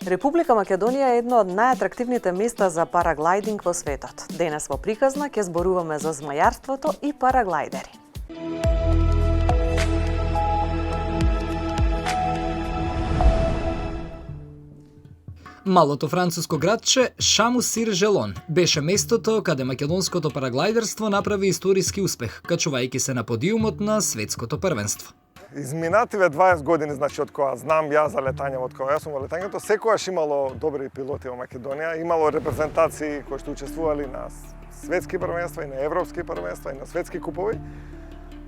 Република Македонија е едно од најатрактивните места за параглайдинг во светот. Денес во приказна ќе зборуваме за змајарството и параглайдери. Малото француско градче Шаму-сир-Желон беше местото каде македонското параглайдерство направи историски успех, качувајќи се на подиумот на светското првенство. Изминативе 20 години, значи од кога знам ја за летање, од кога јас сум во летањето, секогаш имало добри пилоти во Македонија, имало репрезентации кои што учествували на светски првенства и на европски првенства и на светски купови.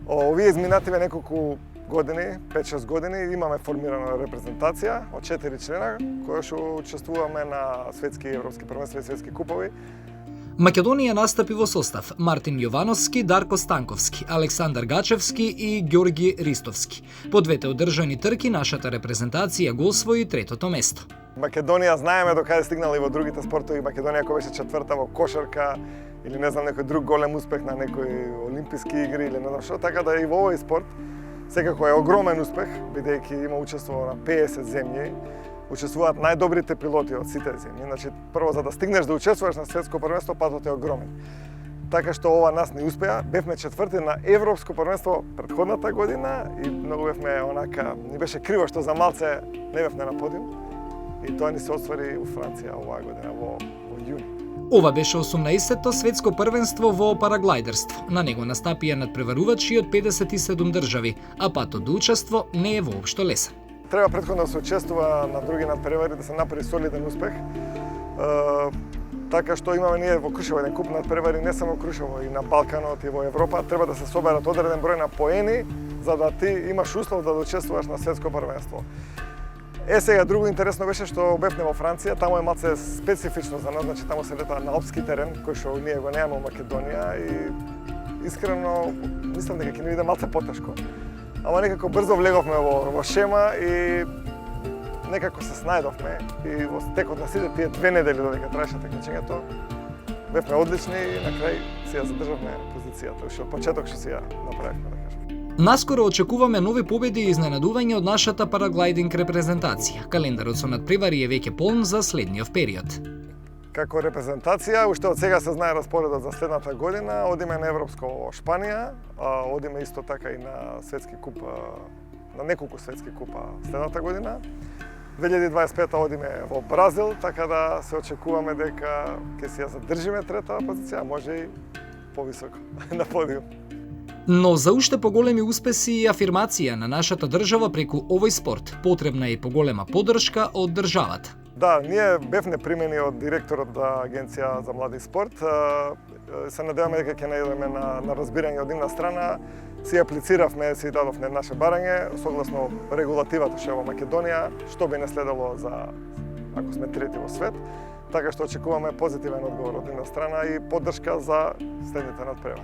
Овие изминативе неколку години, 5-6 години, имаме формирана репрезентација од 4 члена кои што учествуваме на светски и европски првенства и светски купови. Македонија настапи во состав Мартин Јовановски, Дарко Станковски, Александар Гачевски и Ѓорги Ристовски. По двете одржани трки нашата репрезентација го освои третото место. Македонија знаеме докаде стигнала и во другите спортови. Македонија која беше четврта во кошарка или не знам некој друг голем успех на некои олимписки игри или не знам што, така да и во овој спорт секако е огромен успех, бидејќи има учествува на 50 земји. Учествуваат најдобрите пилоти од сите земји. Значи, прво за да стигнеш да учествуваш на светско првенство, патот е огромен. Така што ова нас не успеа. Бевме четврти на европско првенство претходната година и многу бевме онака, ни беше криво што за малце не бевме на подиум. И тоа ни се оствари у Франција оваа година во јуни. Ова беше 18-то светско првенство во параглайдерство. На него настапија надпреварувачи од 57 држави, а патот до учество не е воопшто лесен. Треба претходно да се учествува на други надпревари, да се направи солиден успех. Така што имаме ние во Крушево еден куп надпревари, не само Крушево, и на Балканот и во Европа. Треба да се соберат одреден број на поени, за да ти имаш услов да учествуваш на светско првенство. Сега, друго интересно беше што бевме во Франција, таму е малце специфично за нас, значи таму се лета на алпски терен, кој што ние го немаме во Македонија и искрено мислам дека ќе ни биде малце потешко. Ама некако брзо влеговме во шема и некако се снајдовме и во текот на сите тие 2 недели додека траеше такмичењето бевме одлични и на крај си ја задржавме позицијата, уште од почеток што си ја направивме, да кажам. Наскоро очекуваме нови победи и изненадување од нашата параглайдинг репрезентација. Календарот со надпревари е веќе полн за следниот период. Како репрезентација, уште од сега се знае распоредот за следната година. Одиме на Европско во Шпанија, одиме исто така и на светски куп, на неколку светски купа следната година. 2025 одиме во Бразил, така да се очекуваме дека ќе си ја задржиме трета позиција, може и повисоко на подиум. Но за уште поголеми успеси и афирмација на нашата држава преку овој спорт, потребна е и поголема поддршка од државата. Да, ние бевме примени од директорот на Агенција за млади спорт. Се надеваме дека ќе најдеме на разбирање од нивна страна. Си аплициравме, си дадовме наше барање, согласно регулативата што е во Македонија, што би не следело за ако сме трети во свет. Така што очекуваме позитивен одговор од нивна страна и поддршка за следните надпревари.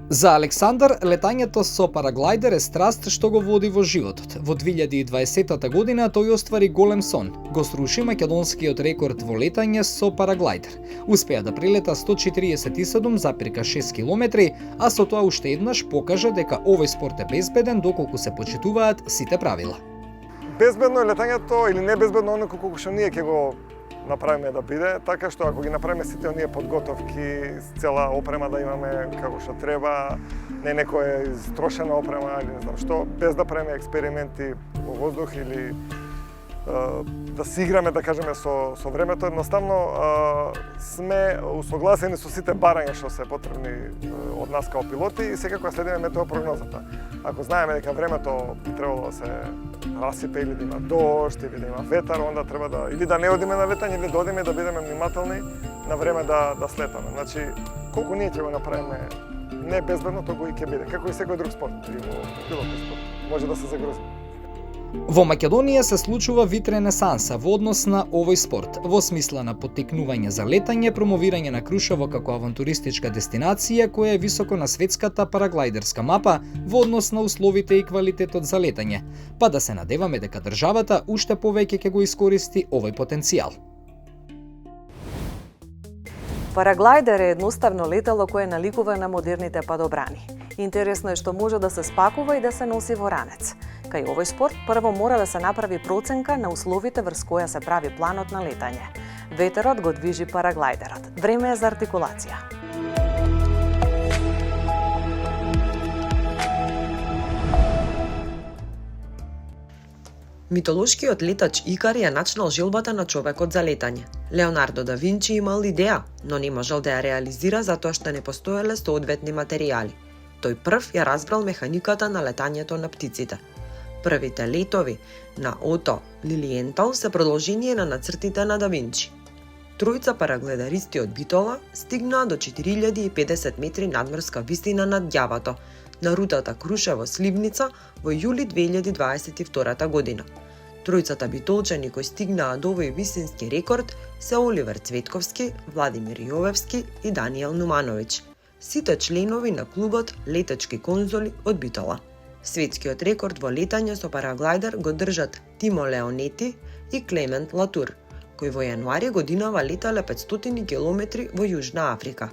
За Александар, летањето со параглайдер е страст што го води во животот. Во 2020 година тој оствари голем сон. Го сруши македонскиот рекорд во летање со параглайдер. Успеа да прелета 147,6 километри, а со тоа уште еднаш покажа дека овој спорт е безбеден доколку се почитуваат сите правила. Безбедно е летањето или не безбедно оноко колку што ние ќе го направиме да биде, така што ако ги направиме сите оние подготовки, цела опрема да имаме како што треба, не некоја изтрошена опрема или не знам што, без да правиме експерименти во воздух или да си играме, да кажеме, со времето, едноставно сме усогласени со сите барања што се потребни од нас као пилоти и секако следиме метеопрогнозата. Ако знаеме дека времето би требало да се расипе или да има дожд или да има ветар, онда треба да или да не одиме на летање или да одиме да бидеме внимателни на време да слетаме. Значи, колку ние ќе го направиме не безбедно, толку и ќе биде, како и секој друг спорт, и во било кој спорт. Може да се загрози. Во Македонија се случува вид ренесанса во однос на овој спорт, во смисла на поттикнување за летање, промовирање на Крушево како авантуристичка дестинација која е високо на светската параглайдерска мапа во однос на условите и квалитетот за летање, па да се надеваме дека државата уште повеќе ќе го искористи овој потенцијал. Параглайдер е едноставно летало кое наликува на модерните падобрани. Интересно е што може да се спакува и да се носи во ранец. кај овој спорт, прво мора да се направи проценка на условите врз која се прави планот на летање. Ветерот го движи параглайдерот. Време е за артикулација. Митолошкиот летач Икар ја начнал желбата на човекот за летање. Леонардо да Винчи имал идеја, но не можел да ја реализира затоа што не постоеле соодветни материјали. Тој прв ја разбрал механиката на летањето на птиците. Првите летови на Ото Лилиентал се продолжение на нацртите на да Винчи. Тројца параглайдеристи од Битола стигнаа до 4050 метри надморска висина над ѓавато, на рутата Крушево-Сливница во јули 2022 година. Тројцата битолчани кои стигнаа до овој висински рекорд се Оливер Цветковски, Владимир Јовевски и Даниел Нумановиќ, сите членови на клубот Летачки конзоли од Битола. Светскиот рекорд во летање со параглайдер го држат Тимо Леонети и Клемент Латур, кои во јануари годинава летале 500 километри во Јужна Африка.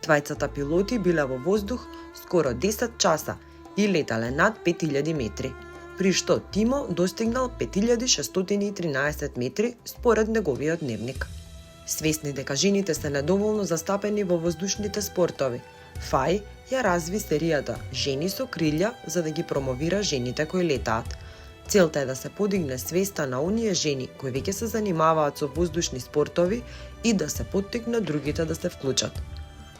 Двајцата пилоти биле во воздух скоро 10 часа и летале над 5000 метри, при што Тимо достигнал 5613 метри според неговиот дневник. Свесни дека жените се недоволно застапени во воздушните спортови, ФАЙ ја разви серијата Жени со крилја за да ги промовира жените кои летаат. Целта е да се подигне свеста на оние жени кои веќе се занимаваат со воздушни спортови и да се поттикне другите да се вклучат.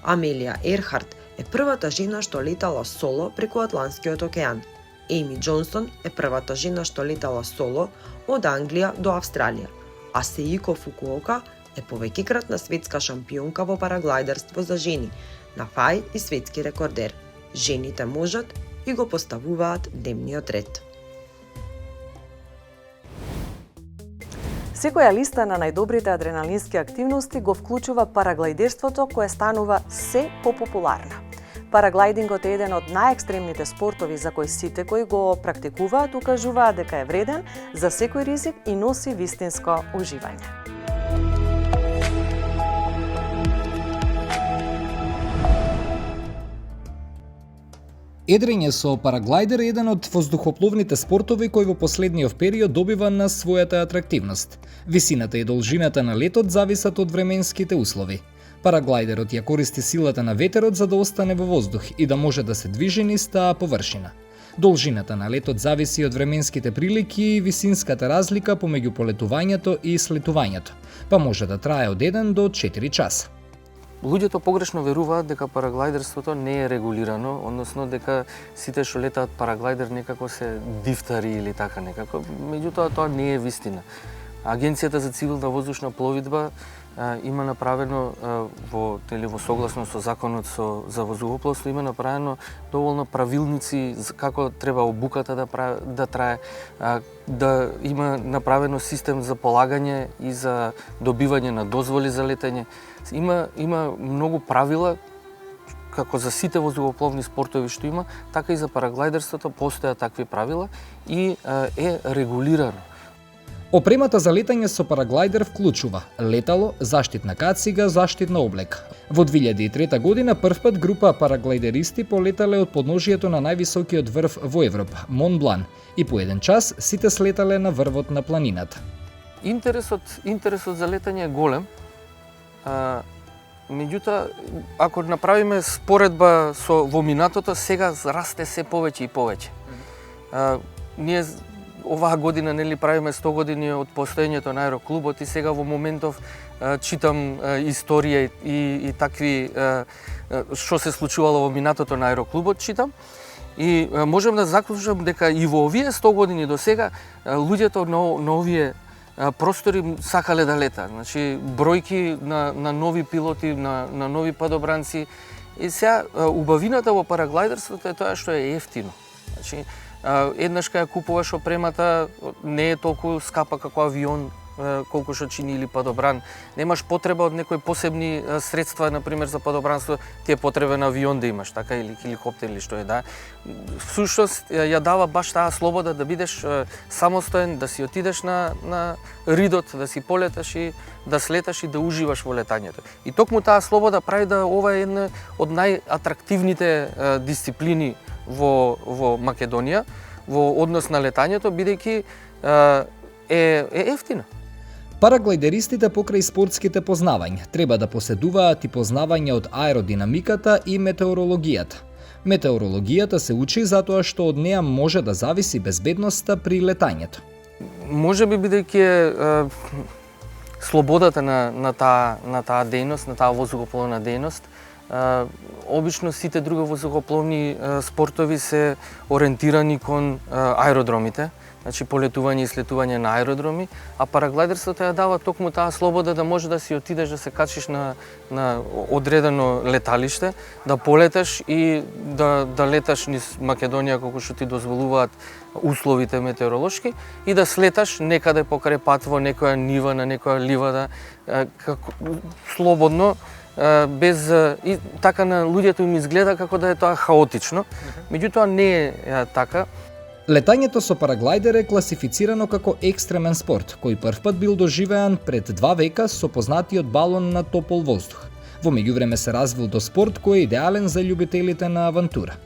Амелија Ерхарт е првата жена што летала соло преку Атлантскиот океан. Еми Џонсон е првата жена што летала соло од Англија до Австралија, а Сеико Фукуока е повеќекратна светска шампионка во параглайдерство за жени, на ФАЙ и светски рекордер. Жените можат и го поставуваат дневниот ред. Секоја листа на најдобрите адреналински активности го вклучува параглайдерството кое станува се попопуларна. Параглайдингот е еден од најекстремните спортови за кои сите кои го практикуваат укажуваат дека е вреден за секој ризик и носи вистинско уживање. Едрење со параглайдер е еден од воздухопловните спортови кој во последниот период добива на својата атрактивност. Висината и должината на летот зависат од временските услови. Параглайдерот ја користи силата на ветерот за да остане во воздух и да може да се движи низ таа површина. Должината на летот зависи од временските прилики и висинската разлика помеѓу полетувањето и слетувањето, па може да трае од 1 до 4 часа. Луѓето погрешно веруваат дека параглайдерството не е регулирано, односно дека сите што летаат параглайдер некако се дифтари или така некако. Меѓутоа тоа не е вистина. Агенцијата за цивилна воздушна пловидба има направено во согласно со законот за воздухопловство има направено доволно правилници за како треба обуката да трае, да има направено систем за полагање и за добивање на дозволи за летање. Има многу правила како за сите воздухопловни спортови што има, така и за параглайдерството постојат такви правила и е регулирано. Опремата за летање со параглайдер вклучува летало, заштитна кацига, заштитна облека. Во 2003 година првпат група параглайдеристи полетале од подножието на највисокиот врв во Европа, Мон Блан, и по еден час сите слетале на врвот на планината. Интересот за летање е голем. Меѓутоа, ако направиме споредба во минатото, сега расте се повеќе и повеќе. Ние оваа година правиме 100 години од постоењето на аероклубот и сега во моментов читам историја и такви што се случувало во минатото на аероклубот читам и можам да заклучам дека и во овие 100 години до сега луѓето на овие простори сакале да летаат. Значи бројки на нови пилоти, на нови падобранци и сега убавината во параглайдерството е тоа што е ефтино. Значи еднаш кога купуваш опремата не е толку скапа како авион колку што чини или падобран. Немаш потреба од некои посебни средства, например за падобранство, ти е потребен авион да имаш, така или хеликоптер или што е да. Всушност ја дава баш таа слобода да бидеш самостоен, да си отидеш на ридот, да си полеташ и да слеташ и да уживаш во летањето. И токму таа слобода прави да ова е една од најатрактивните дисциплини во Македонија, во однос на летањето, бидејќи е ефтина. Параглайдеристите покрај спортските познавања треба да поседуваат и познавања од аеродинамиката и метеорологијата. Метеорологијата се учи затоа што од неа може да зависи безбедноста при летањето. Може би бидејќи слободата на таа дејност, на таа воздухопловна дејност, обично сите други воздухопловни спортови се ориентирани кон аеродромите, значи полетување и слетување на аеродроми, а параглайдерството ја дава токму таа слобода да може да си отидеш да се качиш на одредено леталиште, да полеташ и да леташ низ Македонија колку што ти дозволуваат условите метеоролошки и да слеташ некаде покрај пат во некоја нива, на некоја ливада, слободно, без и така на луѓето им изгледа како да е тоа хаотично, меѓутоа не е така. Летањето со параглайдер е класифицирано како екстремен спорт, кој првпат бил доживеан пред 2 века со познатиот балон на топол воздух. Во меѓувреме се развил до спорт кој е идеален за љубителите на авантура.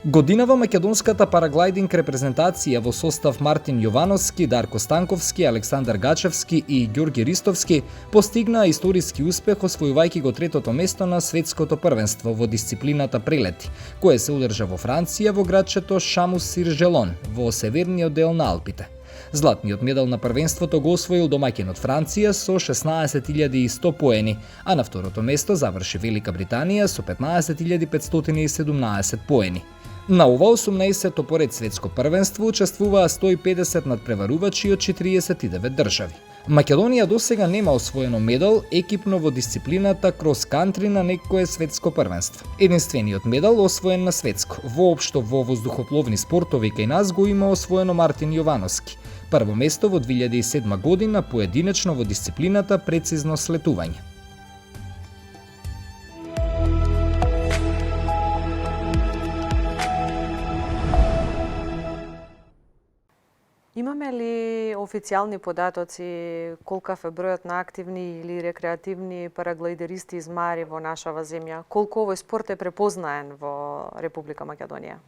Годинава македонската параглайдинг репрезентација во состав Мартин Јовановски, Дарко Станковски, Александар Гачевски и Ѓорги Ристовски постигнаа историски успех освојувајќи го 3-то место на светското првенство во дисциплината прелети, кое се одржа во Франција во градчето Шамус-сир-Желон во северниот дел на Алпите. Златниот медал на првенството го освоил домаќинот Франција со 16.100 поени, а на второто место заврши Велика Британија со 15.517 поени. На ова 18-то поред светско првенство учествуваа 150 надпреварувачи од 49 држави. Македонија досега нема освоено медал екипно во дисциплината крос-кантри на некое светско првенство. Единствениот медал освоен на светско, воопшто во воздухопловни спортови кај нас го има освоено Мартин Јовановски. Прво место во 2007 година поединечно во дисциплината прецизно слетување. Имаме ли официјални податоци колкав е бројот на активни или рекреативни параглайдеристи измари во нашава земја? Колку овој спорт е препознаен во Република Македонија?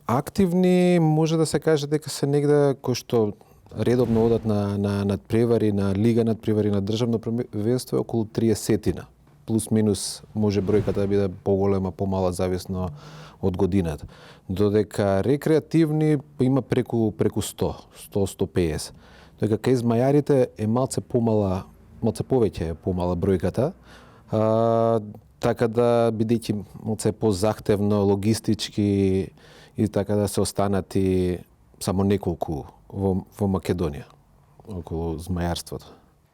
Активни може да се каже дека се негде кои што редовно одат на надпревари, на лига надпревари, на државно првенство околу 30-тина. Плюс минус може бројката да биде поголема, помала, зависно од годината. Додека рекреативни има преку 100-150. Додека кај змајарите е малце повеќе е помала бројката. Така да бидејќи малце позахтевно логистички и така да се останати само неколку во Македонија околу змајарството.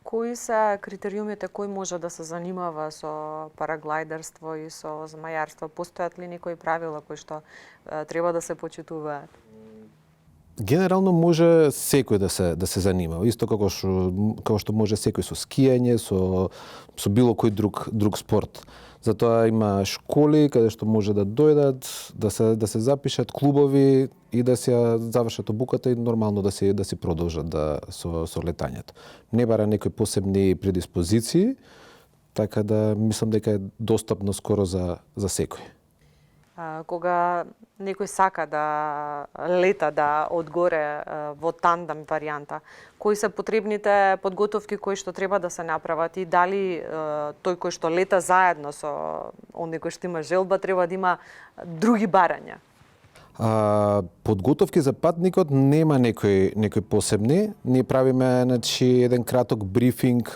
Кои се критериумите кој може да се занимава со параглайдерство и со змајарство? Постојат ли некои правила кои што треба да се почитуваат? Генерално може секој да се занимава, исто како што може секој со скијање, со било кој друг спорт. Затоа има школи каде што може да дојдат, да се запишат клубови и да се завршат обуката и нормално да си продолжат со летањето. Не бара некои посебни предиспозиции, така да мислам дека е достапно скоро за секој. Кога некој сака да лета да одгоре во тандем варијанта, кои се потребните подготовки кои што треба да се направат и дали тој кој што лета заедно со оној кој што има желба треба да има други барања? Подготовки за патникот нема некои посебни. Ние правиме еден краток брифинг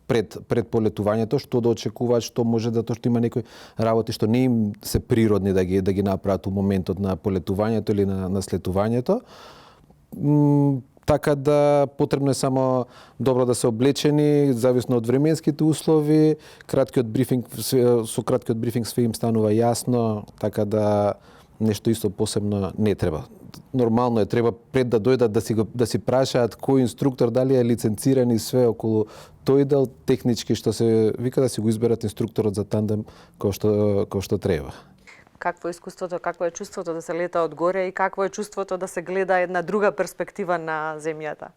пред полетувањето, што да очекуваат, што може затоа што има некои работи што не им се природни да ги направат у моментот на полетувањето или на слетувањето. Така да потребно е само добро да се облечени, зависно од временските услови, со краткиот брифинг све им станува јасно, така да нешто исто посебно не треба. Нормално е, треба пред да дојдат да си прашаат кој инструктор, дали е лиценциран и све околу тој дел технички што се вика да си го изберат инструкторот за тандем кој што треба. Какво е искуството, какво е чувството да се лета одгоре и какво е чувството да се гледа една друга перспектива на земјата?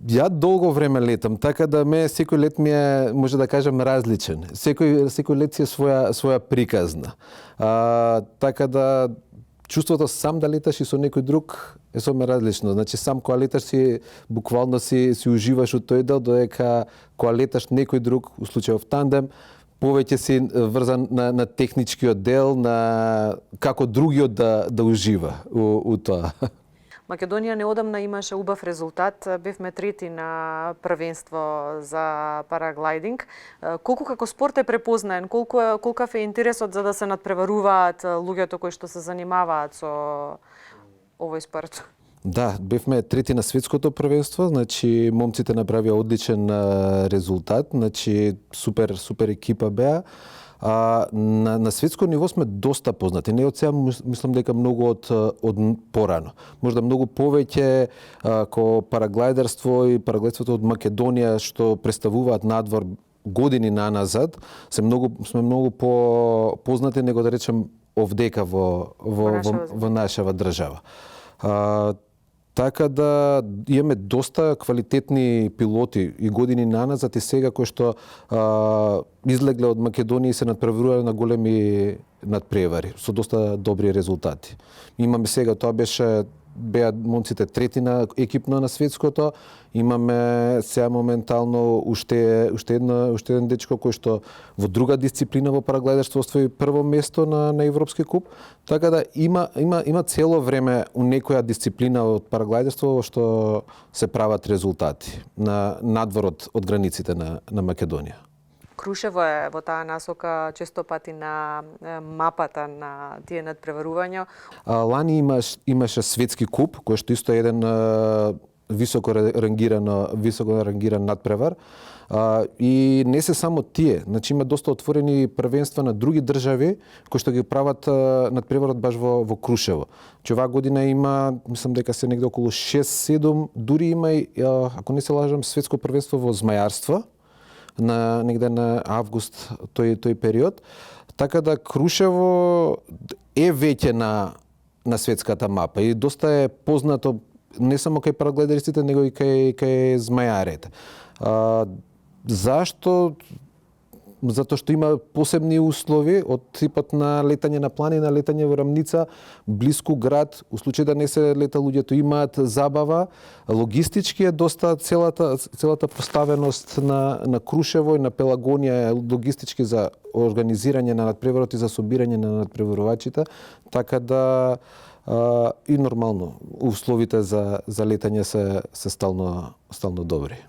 Ја долго време летам, така да секој лет ми е, може да кажем, различен. Секој лет си е своја приказна. Така да чувството сам да леташ и со некој друг е соме различно. Значи сам кога леташ си буквално си уживаш од тој дел, додека кога леташ некој друг, у случајов тандем, повеќе си врзан на техничкиот дел, на како другиот да ужива у тоа. Македонија неодамна имаше убав резултат, бевме трети на првенство за параглайдинг. Колку како спорт е препознаен, колкав е интересот за да се надпреваруваат луѓето кои што се занимаваат со овој спорт? Да, бевме трети на светското првенство, значи момците направија одличен резултат, значи супер екипа беа. На светско ниво сме доста познати. Не од сега, мислам дека многу од порано. Можда многу повеќе ко параглайдерство и параглайдството од Македонија што представуваат надвор години наназад, сме многу познати него да речем овдека во нашава држава. Така да имаме доста квалитетни пилоти и години наназад и сега кои што излегле од Македонија и се надпреварувале на големи надпревари со доста добри резултати. Имаме сега, тоа беа момците трети на екипно на светското. Имаме сега моментално уште еден дечко кој што во друга дисциплина во параглайдерство освои прво место на Европски куп. Така да има цело време у некоја дисциплина од параглайдерство што се прават резултати на надвор од границите на Македонија. Крушево е во таа насока често пати на мапата на тие надпреварувања. Лани имаше светски куп, кој што исто е еден високо рангиран надпревар. И не се само тие, значи има доста отворени првенства на други држави кои што ги прават надпреварот баш во Крушево. Че оваа година има, мислам дека се негде околу 6-7, дури има и, ако не се лажам, светско првенство во змајарство негде на август тој период. Така да Крушево е веќе на светската мапа и доста е познато не само кај параглайдеристите, него и кај змајарите. Зашто? Затоа што има посебни услови од типот на летање на планина, летање во рамница, блиску град, у случај да не се лета луѓето имаат забава, логистички е доста целата поставеност на Крушево и на Пелагонија е логистички за организирање на надпреварот и за собирање на надпреварувачите, така да и нормално условите за летање се стално добри.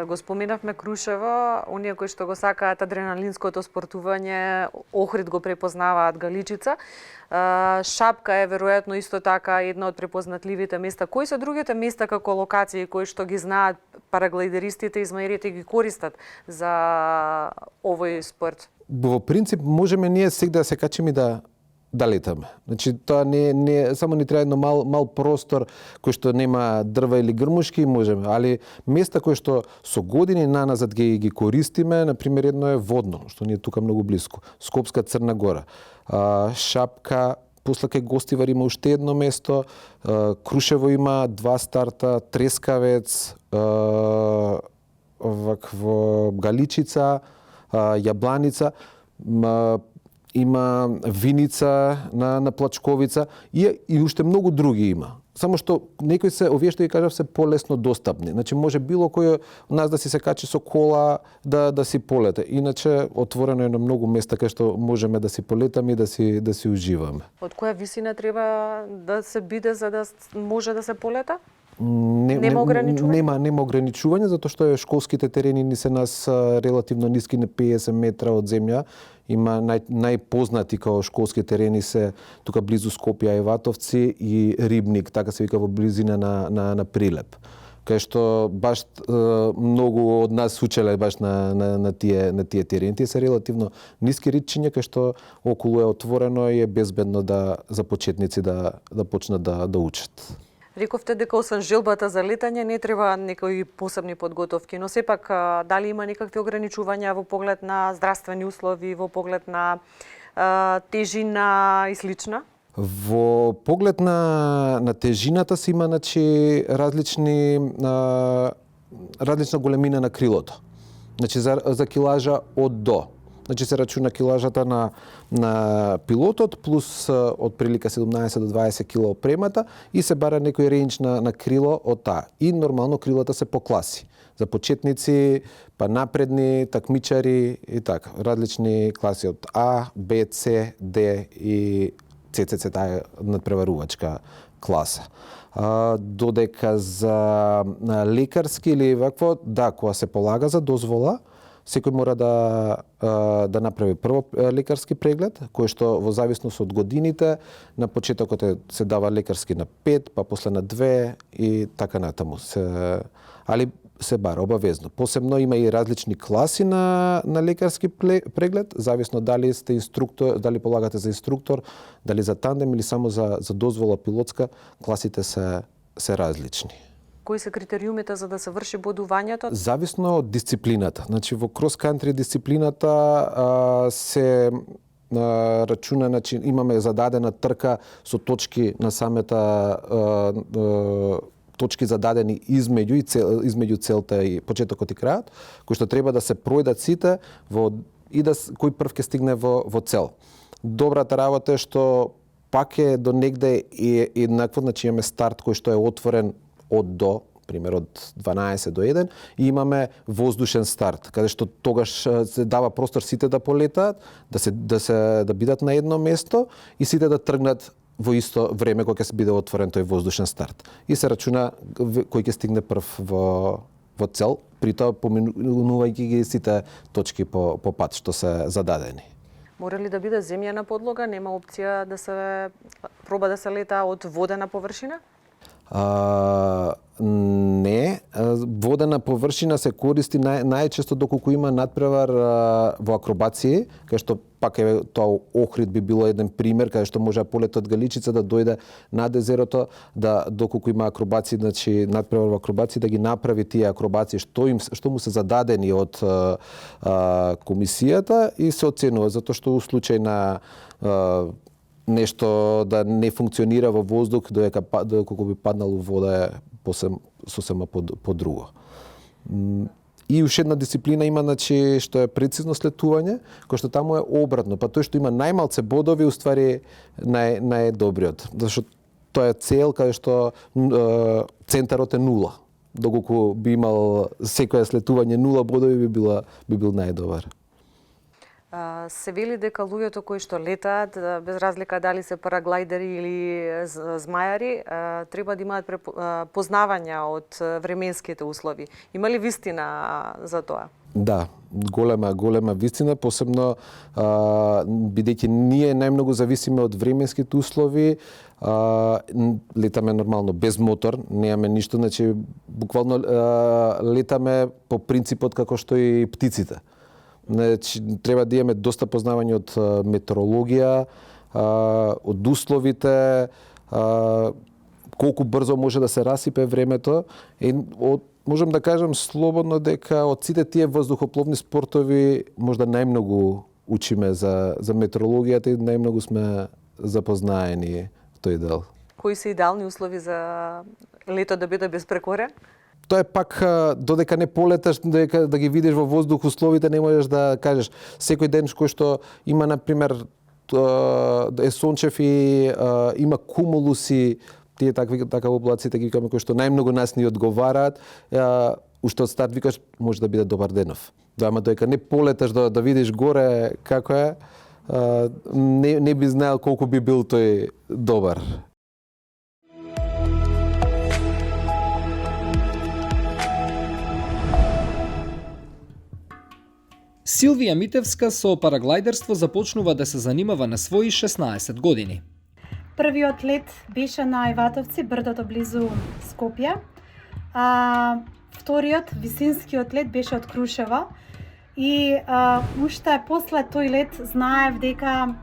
Го споменавме Крушево, оние кои што го сакаат адреналинското спортување, Охрид го препознаваат Галичица. Шапка е веројатно исто така една од препознатливите места. Кои се другите места како локации кои што ги знаат параглайдеристите и змајарите и ги користат за овој спорт? Во принцип можеме ние сега да се качиме да летаме. Значи тоа не само ни треба едно мал простор кој што нема дрва или грмушки, можеме, али места кои што со години наназад ги користиме, на пример едно е Водно, што ни е тука многу блиску, Скопска Црна Гора, Шапка, после кај Гостивар има уште едно место, Крушево има 2 старта, Трескавец, во Галичица, Јабланица, има Виница на Плачковица и уште многу други има. Само што некои овие што ги кажав се полесно достапни. Значи може било кој од нас да се качи со кола да си полете. Иначе отворено е на многу места кај што можеме да си полетаме и да си уживаме. Од која висина треба да се биде за да може да се полета? Нема ограничување, затоа што школските терени ни се нас релативно ниски, на 50 метра од земја. Има најпознати као школски терени се тука близу Скопје, Ајватовци и Рибник, така се вика во близина на Прилеп. Кај што баш многу од нас учеле баш на тие терени. Тие се релативно ниски ритчиња, кај што околу е отворено и е безбедно за почетници да почнат да учат. Рековте дека освен желбата за летање не треба некои посебни подготовки, но сепак дали има некакви ограничувања во поглед на здравствени услови, во поглед на тежина и слична? Во поглед на тежината се има различна големина на крилото. Значи за килажа од до. Значи се рачуна килажата на пилотот плюс од прилика 17 до 20 кг опремата и се бара некој рейндж на крило од таа. И нормално крилата се по класи. За почетници, па напредни, такмичари и така. Различни класи од А, Б, С, Д и ЦЦЦ, таа е надпреварувачка класа. Додека за лекарски или вакво, да, кога се полага за дозвола, секој мора да направи прво лекарски преглед, кој што во зависност од годините, на почетокот се дава лекарски на 5, па после на 2 и така натаму. Али се бара обавезно. Посебно има и различни класи на лекарски преглед, зависно дали сте инструктор, дали полагате за инструктор, дали за тандем или само за дозвола пилотска, класите се различни. Кои се критериумите за да се врши бодувањето? Зависно од дисциплината. Значи во крос-кантри дисциплината се рачуна, значи имаме зададена трка со точки на самата точки зададени измеѓу целта и почетокот и крајот, кои што треба да се пројдат сите и да кој прв ќе стигне во цел. Добрата работа е што пак е до негде еднакво, значи имаме старт кој што е отворен од до, пример од 12 до 1 и имаме воздушен старт, каде што тогаш се дава простор сите да полетаат, да бидат на едно место и сите да тргнат во исто време кога ќе се биде отворен тој воздушен старт. И се рачуна кој ќе стигне прв во цел, при тоа поминувајќи ги сите точки по пат што се зададени. Мора ли да биде земјана подлога? Нема опција да се проба да се лета од водена површина? Не, водена површина се користи најчесто доколку има надпревар во акробации, кај што пак е тоа Охрид би било еден пример каде што може полет од Галичица да дојде над езерото, да доколку има акробации, значи надпревар во акробации да ги направи тие акробации што му се зададени од комисијата и се оценува затоа што у случај на нешто да не функционира во воздух, доколку би паднало вода е сосема по друго. И уште една дисциплина има, значи, што е прецизно слетување, кој што таму е обратно, па тој што има најмалце бодови, уствари најдобриот. Зашто тоа е цел каде што центарот е 0. Доколку би имал секоја слетување 0 бодови би бил најдобар. Се вели дека луѓето кои што летаат, без разлика дали се параглайдери или змајари, треба да имаат познавања од временските услови. Има ли вистина за тоа? Да, голема вистина, посебно бидејќи ние најмногу зависиме од временските услови, летаме нормално без мотор, немаме ништо, значи буквално летаме по принципот како што и птиците. Значи, треба да имаме доста познавање од метеорологија, од условите, колку брзо може да се расипе времето. Можам да кажам слободно дека од сите тие воздухопловни спортови можда најмногу учиме за метеорологијата и најмногу сме запознаени в тој дел. Кои се идеални услови за лето да биде безпрекорен? Тоа е пак, додека не полеташ, додека да ги видиш во воздух условите, не можеш да кажеш секој ден кој што има, например, е сончев и има кумулуси, тие така облаците ги викаме кои што најмногу нас ни одговараат, уште од старт викаш може да биде добар денов. Ама додека не полеташ да видиш горе како е, не би знаел колку би бил тој добар. Силвија Митевска со параглайдерство започнува да се занимава на своји 16 години. Првиот лет беше на Иватовци, брдото близу Скопје. Вториот, висинскиот лет беше од Крушево. И уште после тој лет знаев дека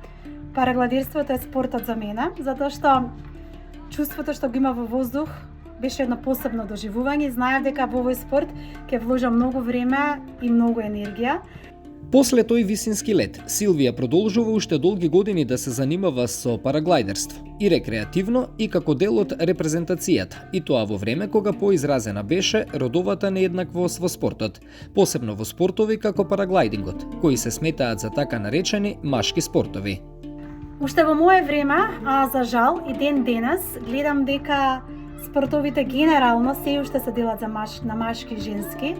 парагладерството е спортот за мене, затоа што чувството што го има во воздух беше едно посебно доживување. Знаев дека во овој спорт ќе вложам многу време и многу енергија. После тој висински лет, Силвија продолжува уште долги години да се занимава со параглајдерство, и рекреативно, и како дел од репрезентацијата, и тоа во време кога поизразена беше родовата нееднаквост во спортот, посебно во спортови како параглајдингот, кои се сметаат за така наречени машки спортови. Уште во мое време, а за жал и ден денес, гледам дека спортовите генерално се уште се делат на машки и женски.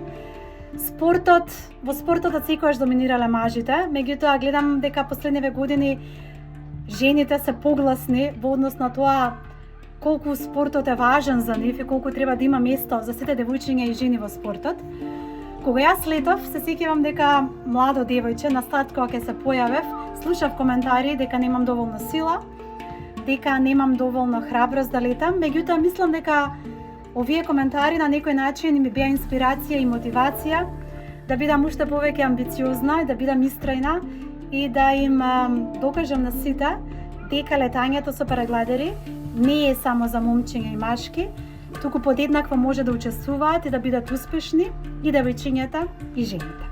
Во спортот секогаш доминирале мажите, меѓутоа гледам дека последниве години жените се погласни во однос на тоа колку спортот е важен за нив и колку треба да има место за сите девојчиња и жени во спортот. Кога јас летов, се сеќавам дека младо девојче на старт кога ќе се појавев, слушав коментари дека немам доволно сила, дека немам доволно храброст да летам, меѓутоа мислам дека овие коментари на некој начин ми беа инспирација и мотивација да бидам уште повеќе амбициозна и да бидам истрајна и да им докажам на сите дека летањето со параглајдери не е само за момчиња и машки, туку подеднакво може да учествуваат и да бидат успешни и девојчињата и жените.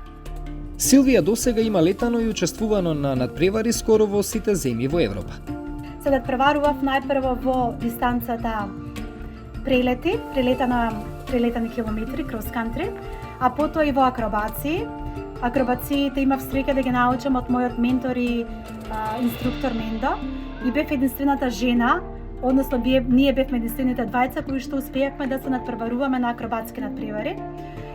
Силвија досега има летано и учествувано на надпревари скоро во сите земји во Европа. Се надпреварував најпрво во дистанцата прелетани километри, крос кантри, а потоа и во акробации. Акробациите имав среќа да ги научам од мојот ментор и инструктор Мендо и бев единствената жена, односно ние бевме единствените двајца кои што успеавме да се надпреваруваме на акробатски надпревари.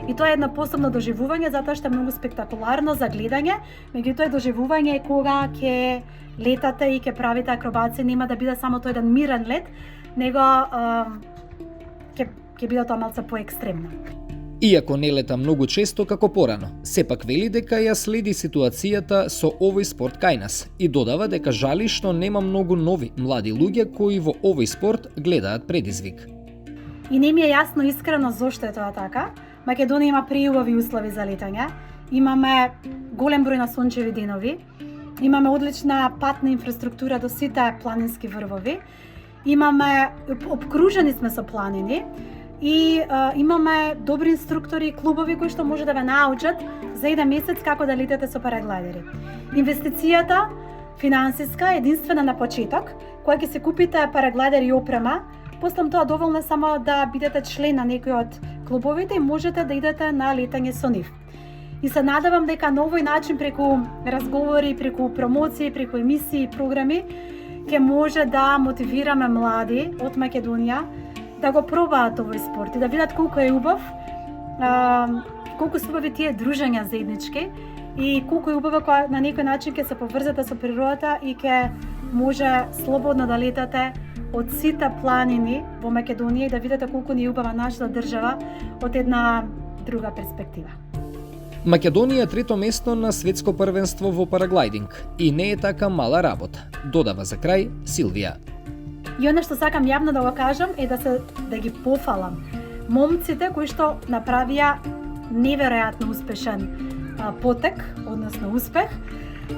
И тоа е едно посебно доживување затоа што е многу спектакуларно за гледање, меѓутоа доживување кога ќе летате и ќе правите акробации, нема да биде само тој еден мирен лет, него ќе биде тоа малце поекстремно. Иако не лета многу често како порано, сепак вели дека ја следи ситуацијата со овој спорт кај нас и додава дека жали што нема многу нови млади луѓе кои во овој спорт гледаат предизвик. И не ми е јасно искрено зошто е тоа така. Македонија има преубави услови за летање, имаме голем број на сончеви денови, имаме одлична патна инфраструктура до сите планински врвови, обкружени сме со планини, и имаме добри инструктори и клубови кои што може да ве научат за еден месец како да летате со параглајдери. Инвестицијата финансиска е единствена на почеток, кога ќе се купите параглајдер и опрема, после тоа доволно е само да бидете член на некој од клубовите и можете да идете на летање со нив. И се надевам дека на овој начин преку разговори, преку промоции, преку емисии и програми ќе може да мотивираме млади од Македонија да го пробаат овој спорт и да видат колку е убав, колку се убави тие дружења заеднички и колку е убаво кога на некој начин ќе се поврзате со природата и ќе може слободно да летате од сите планини во Македонија и да видите колку ни е убава нашата држава од една друга перспектива. Македонија е трето место на светско првенство во параглајдинг и не е така мала работа, додава за крај Силвија. И оно што сакам јавно да го кажам е да ги пофалам момците кои што направија неверојатно успешен потек, односно успех.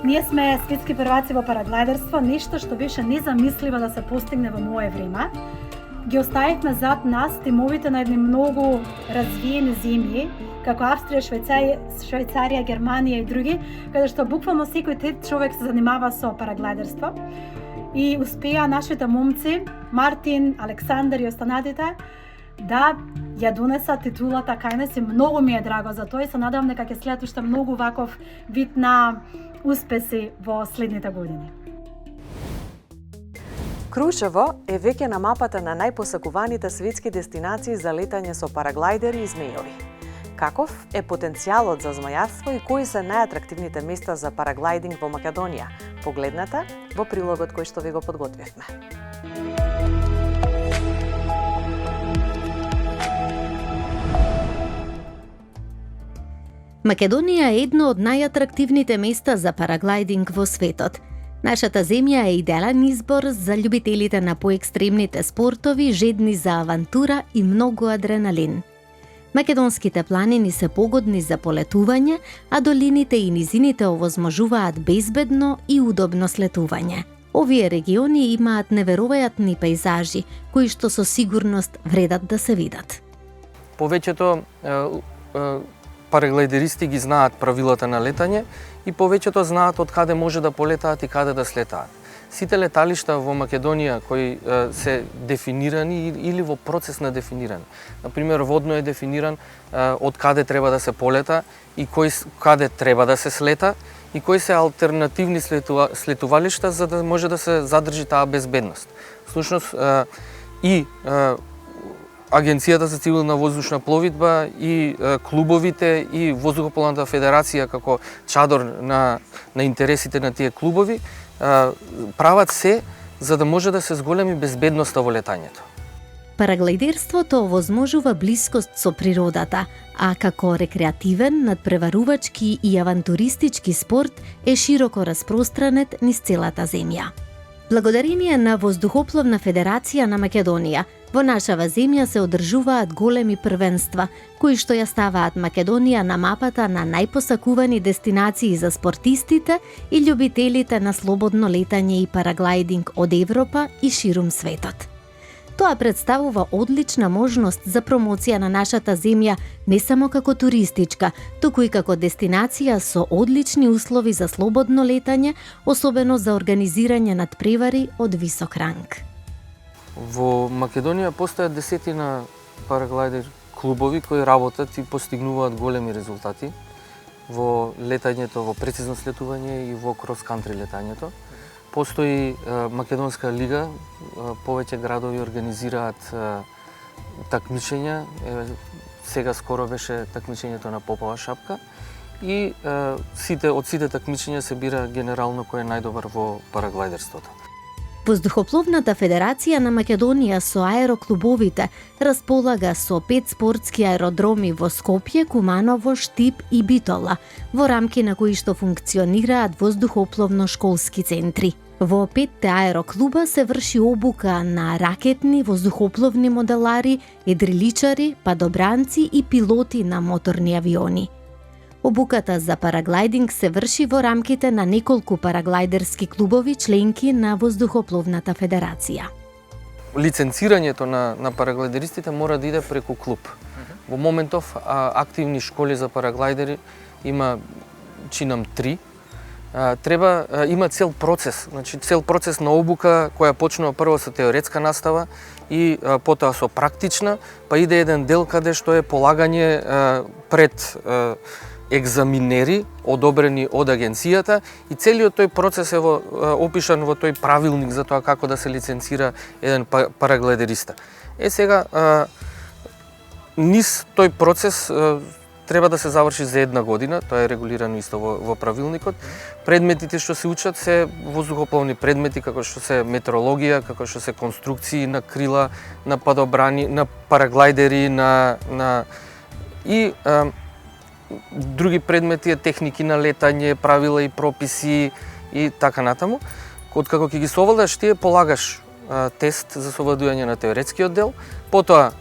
Ние сме светски прваци во параглајдерство, нешто што беше незамисливо да се постигне во мое време. Ги оставивме зад нас тимовите на едни многу развиени земји, како Австрија, Швајцарија, Германија и други, каде што буквално секој трет човек се занимава со параглајдерство. И успеа нашите момци, Мартин, Александар и останатите, да ја донесат титулата кај нас и многу ми е драго за тоа и се надевам дека ќе следат уште многу ваков вид на успеси во следните години. Крушево е веќе на мапата на најпосакуваните светски дестинации за летање со параглајдери и змејови. Каков е потенцијалот за змајарство и кои се најатрактивните места за параглајдинг во Македонија? Погледнете во прилогот кој што ви го подготвивме. Македонија е едно од најатрактивните места за параглајдинг во светот. Нашата земја е идеален избор за љубителите на поекстремните спортови, жедни за авантура и многу адреналин. Македонските планини се погодни за полетување, а долините и низините овозможуваат безбедно и удобно слетување. Овие региони имаат неверојатни пејзажи, кои што со сигурност вредат да се видат. Повеќето параглайдеристи ги знаат правилата на летање и повеќето знаат од каде може да полетаат и каде да слетаат. Сите леталишта во Македонија кои се дефинирани или во процес на дефинирање. Например, водно е дефиниран од каде треба да се полета и каде треба да се слета и кои се алтернативни слетувалишта за да може да се задржи таа безбедност. Всушност и Агенцијата за цивилна воздушна пловидба и клубовите и Воздухопловната федерација како чадор на интересите на тие клубови прават се за да може да се зголеми безбедноста во летањето. Параглайдерството овозможува блискост со природата, а како рекреативен, надпреварувачки и авантуристички спорт е широко распространет низ целата земја. Благодарение на Воздухопловна федерација на Македонија, во нашава земја се одржуваат големи првенства, кои што ја ставаат Македонија на мапата на најпосакувани дестинации за спортистите и љубителите на слободно летање и параглайдинг од Европа и ширум светот. Тоа представува одлична можност за промоција на нашата земја не само како туристичка, туку и како дестинација со одлични услови за слободно летање, особено за организирање надпревари од висок ранг. Во Македонија постојат десетина параглайдер клубови кои работат и постигнуваат големи резултати во летањето, во прецизно слетување и во крос-кантри летањето. Постои Македонска лига, повеќе градови организираат такмичења, сега скоро беше такмичењето на Попова шапка и од сите такмичења се бира генерално кој е најдобар во параглайдерството. Воздухопловната федерација на Македонија со аероклубовите располага со 5 спортски аеродроми во Скопје, Куманово, Штип и Битола, во рамки на кои што функционираат воздухопловно-школски центри. Во 5 аероклуба се врши обука на ракетни, воздухопловни моделари, едриличари, падобранци и пилоти на моторни авиони. Обуката за параглайдинг се врши во рамките на неколку параглайдерски клубови членки на Воздухопловната федерација. Лиценцирањето на параглайдеристите мора да иде преку клуб. Во моментов активни школи за параглайдери има, чинам 3. Има цел процес, цел процес на обука која почнува прво со теоретска настава и потоа со практична, па иде еден дел каде што е полагање пред екзаминери одобрени од агенцијата и целиот тој процес е опишан во тој правилник за тоа како да се лиценцира еден параглайдериста. Сега низ тој процес треба да се заврши за 1 година, тоа е регулирано исто во правилникот. Предметите што се учат се воздухопловни предмети, како што се метеорологија, како што се конструкции на крила, на падобрани, на параглайдери, и други предмети, техники на летање, правила и прописи и така натаму. Откако ќе ги совладаш, тие полагаш тест за совладување на теоретскиот дел, потоа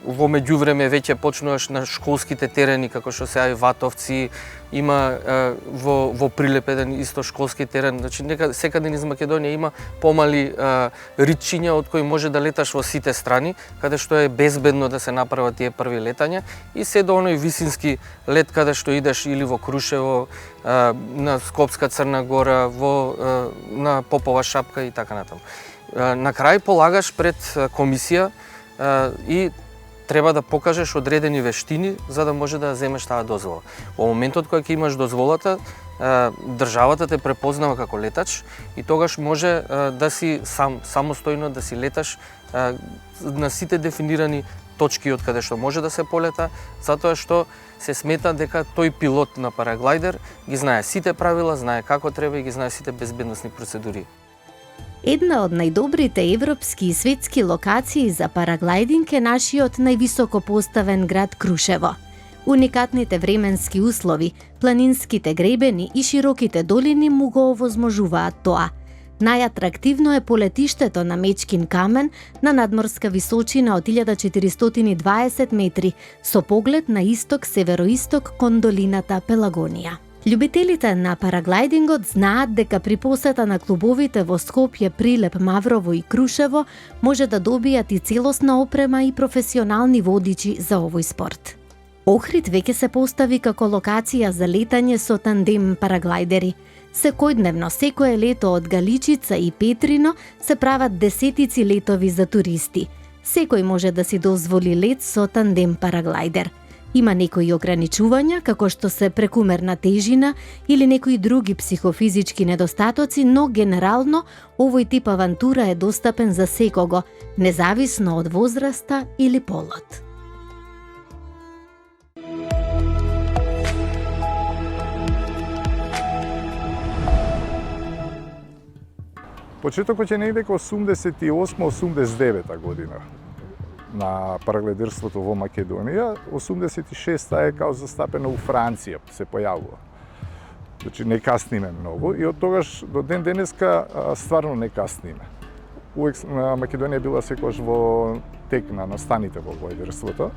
во меѓувреме веќе почнуваш на школските терени, како што се Ајватовци, има во Прилеп еден исто школски терен, значи секаде низ Македонија има помали ричиња од кои може да леташ во сите страни, каде што е безбедно да се направат тие први летања и се до оној висински лет каде што идеш или во Крушево, на Скопска Црна Гора, на Попова шапка и така натаму. На крај полагаш пред комисија и треба да покажеш одредени вештини за да може да земеш таа дозвола. Во моментот кога ќе имаш дозволата, државата те препознава како летач и тогаш може да си самостојно да си леташ на сите дефинирани точки од каде што може да се полета, затоа што се смета дека тој пилот на параглайдер ги знае сите правила, знае како треба и ги знае сите безбедносни процедури. Една од најдобрите европски и светски локации за параглайдинг е нашиот највисоко поставен град Крушево. Уникатните временски услови, планинските гребени и широките долини му го овозможуваат тоа. Најатрактивно е полетиштето на Мечкин камен на надморска височина од 1420 метри, со поглед на исток-североисток кон долината Пелагонија. Љубителите на параглайдингот знаат дека при посета на клубовите во Скопје, Прилеп, Маврово и Крушево може да добијат и целосна опрема и професионални водичи за овој спорт. Охрид веќе се постави како локација за летање со тандем параглайдери. Секојдневно, секое лето од Галичица и Петрино се прават десетици летови за туристи. Секој може да си дозволи лет со тандем параглайдер. Има некои ограничувања, како што се прекумерна тежина или некои други психофизички недостатоци, но генерално овој тип авантура е достапен за секого, независно од возраста или полот. Почетокот е негде како 88-89 година на параглайдерството во Македонија. 86-та е као застапено у Франција се појавува. Значи не касниме многу и од тогаш до ден денеска стварно не касниме. Увек Македонија била секогаш во тек на настаните во глайдерството.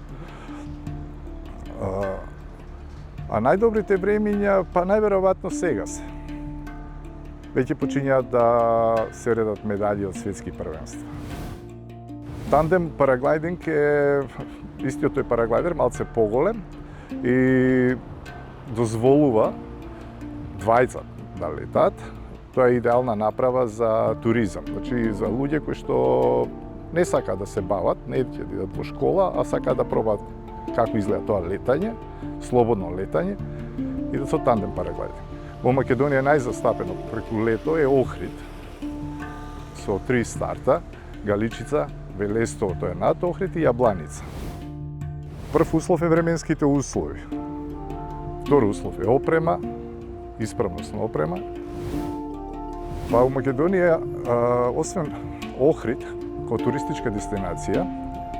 А најдобрите времиња па најверојатно сега се. Веќе почињаат да се редат медали од светски првенства. Тандем параглайдинг е истиот тој параглайдер, малце поголем и дозволува двајца да летат. Тоа е идеална направа за туризам, значи за луѓе кои што не сакаат да се бават, не ќе да идат во школа, а сакаат да пробаат како изгледа тоа летање, слободно летање и да со тандем параглайдинг. Во Македонија најзастапено преку лето е Охрид со 3 старта, Галичица, Велестово, тоа е над Охрид и Јабланица. Прв услов е временските услови. Втор услов е опрема, исправност на опрема. Па у Македонија, освен Охрид, како туристичка дестинација,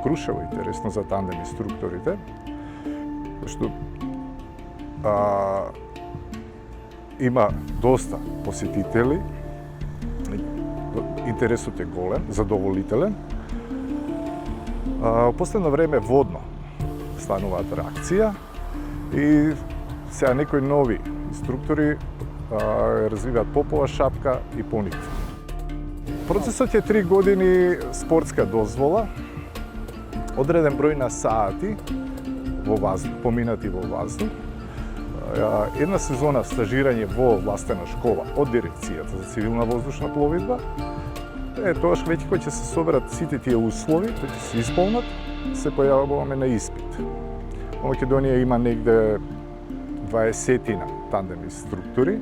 Крушево интересно за тандем инструкторите, што има доста посетители, интересот е голем, задоволителен. Последно време водно станува атракција и сега некои нови инструктори развиваат попова шапка и пониква. Процесот е 3 години спортска дозвола, одреден број на сати во воздух, поминати во воздух, една сезона стажирање во властена школа од дирекцијата за цивилна воздушна пловидба. Тогаш веќе кои ќе се соберат сите тие услови, кои ќе се исполнат, се појавуваме на испит. Во Македонија има негде 20 тандем инструктори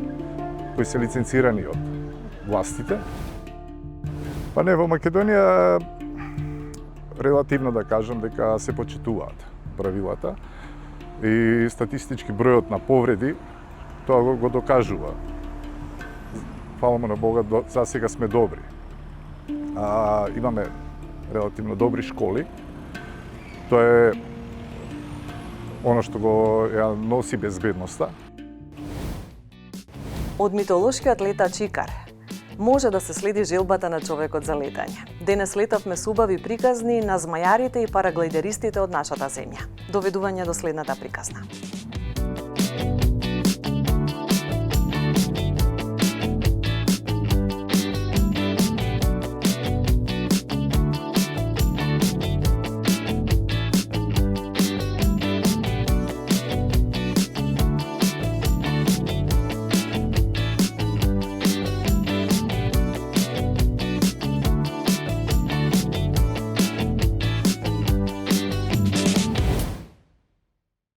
кои се лиценцирани од властите. Па не, во Македонија релативно да кажам дека се почитуваат правилата и статистички бројот на повреди тоа го докажува. Фала му на Бога, за сега сме добри. Имаме релативно добри школи. Тоа е оно што го носи безбедноста. Од митолошкиот летач Икар може да се следи желбата на човекот за летање. Денес летавме со убави приказни на змајарите и параглайдеристите од нашата земја. Доведување до следната приказна.